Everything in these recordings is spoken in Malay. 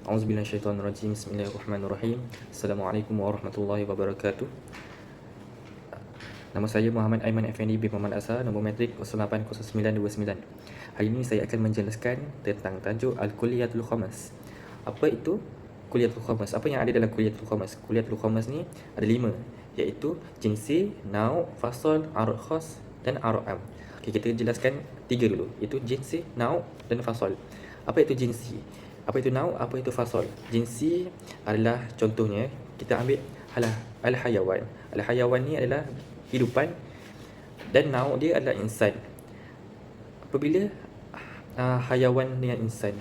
Auzubillahiminasyaitonirrajim. Bismillahirrahmanirrahim. Assalamualaikum warahmatullahi wabarakatuh. Nama saya Muhammad Aiman Effendi bin Muhammad Asar, nombor matrik 080929. Hari ini saya akan menjelaskan tentang tajuk Al-Kulliyatul Khamas. Apa itu Kulliyatul Khamas? Apa yang ada dalam Kulliyatul Khamas? Kulliyatul Khamas ni ada 5, iaitu jinsi, nau', fasal, arad khas dan arad am. Okay, kita jelaskan 3 dulu, iaitu jinsi, nau' dan fasal. Apa itu jinsi? Apa itu nau'? Apa itu fasal? Jinsi adalah contohnya kita ambil al-hayawan. Al-hayawan ni adalah hidupan dan nau' dia adalah insan. Apabila hayawan dengan insan.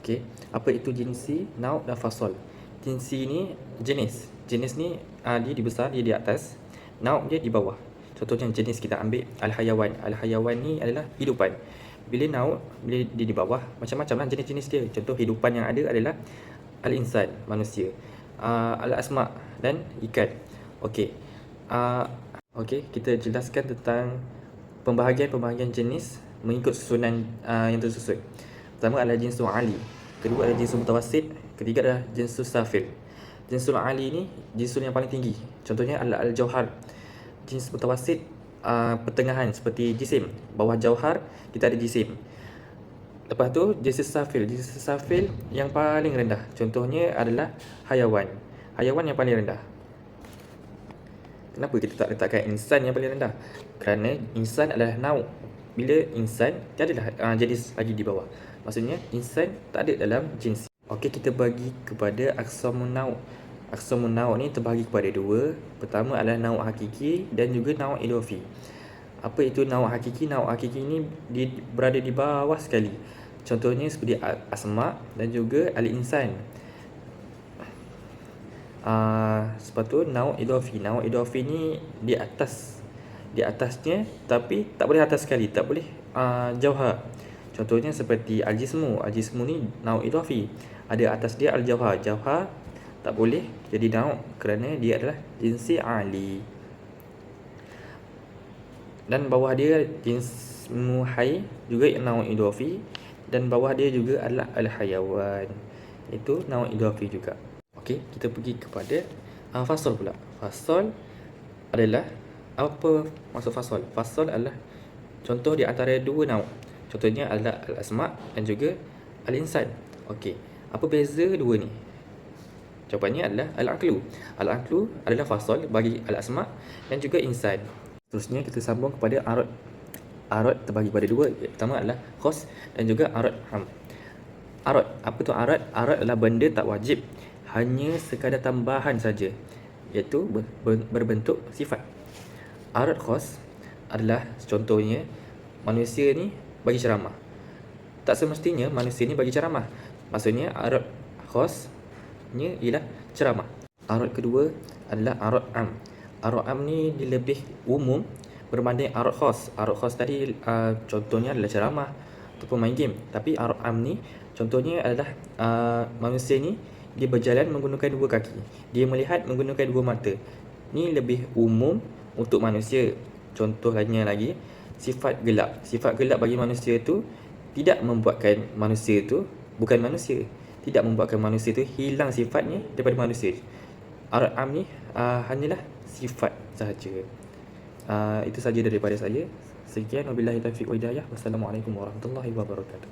Okey, apa itu jinsi, nau' dan fasal? Jinsi ni jenis. Jenis ni dia di besar, dia di atas. Nau' dia di bawah. Contohnya jenis kita ambil al-hayawan. Al-hayawan ni adalah hidupan. Bila nau', bila dia di bawah, macam-macam lah jenis-jenis dia. Contoh hidupan yang ada adalah al-insan, manusia, al-asma' dan ikan. Okey. Okey, kita jelaskan tentang pembahagian jenis mengikut susunan yang tersusun. Pertama adalah jinsul ali, kedua adalah jinsul mutawassit, ketiga adalah jinsul safil. Jinsul ali ni jinsul yang paling tinggi. Contohnya adalah al-jauhar. Jins mutawassit pertengahan seperti jisim. Bawah jauhar kita ada jisim. Lepas tu jinsul safil. Jinsul safil yang paling rendah. Contohnya adalah hayawan. Hayawan yang paling rendah. Kenapa kita tak letakkan insan yang paling rendah? Kerana insan adalah nau'. Bila insan, tiadalah jenis lagi di bawah. Maksudnya insan tak ada dalam jinsi. Okey, kita bagi kepada aqsamun nau'. Aqsamun nau' ni terbahagi kepada 2. Pertama adalah nau' hakiki dan juga nau' idafi. Apa itu nau' hakiki? Nau' hakiki ni dia berada di bawah sekali. Contohnya seperti asma' dan juga al-insan. Sebab tu nau' idafi. Nau' idafi ni di atas. Di atasnya tapi tak boleh atas sekali, tak boleh jauhar. Contohnya seperti al-jismu. Al-jismu ni nau' idafi. Ada atas dia al-jauhar. Jauhar tak boleh jadi nau' kerana dia adalah jinsi ali. Dan bawah dia jinsmu hayy juga nau' idafi, dan bawah dia juga adalah al-hayawan. Itu nau' idafi juga. Okey, kita pergi kepada fasal pula. Fasal adalah, apa maksud fasal? Fasal adalah contoh di antara 2 nau'. Contohnya adalah al-asma' dan juga al-insan. Okey, apa beza 2 ni? Jawapannya adalah al-aqlu. Al-aqlu adalah fasal bagi al-asma' dan juga insan. Seterusnya kita sambung kepada arad. Arad terbagi pada 2. Pertama adalah khas dan juga arad am. Arad, apa tu arad? Arad adalah benda tak wajib, hanya sekadar tambahan saja, iaitu berbentuk sifat. Arad khas adalah contohnya manusia ni bagi ceramah. Tak semestinya manusia ni bagi ceramah. Maksudnya arad khasnya ialah ceramah. Arad kedua adalah arad am. Arad am ni dia lebih umum berbanding arad khas. Arad khas tadi contohnya adalah ceramah ataupun main game. Tapi arad am ni contohnya adalah manusia ni dia berjalan menggunakan 2 kaki. Dia melihat menggunakan 2 mata. Ni lebih umum untuk manusia. Contoh lainnya lagi, sifat gelap. Sifat gelap bagi manusia tu tidak membuatkan manusia tu bukan manusia. Tidak membuatkan manusia tu hilang sifatnya daripada manusia. Arad am ni hanyalah sifat sahaja. Itu saja daripada saya. Sekian, wabillahi taufiq wa hidayah. Wassalamualaikum warahmatullahi wabarakatuh.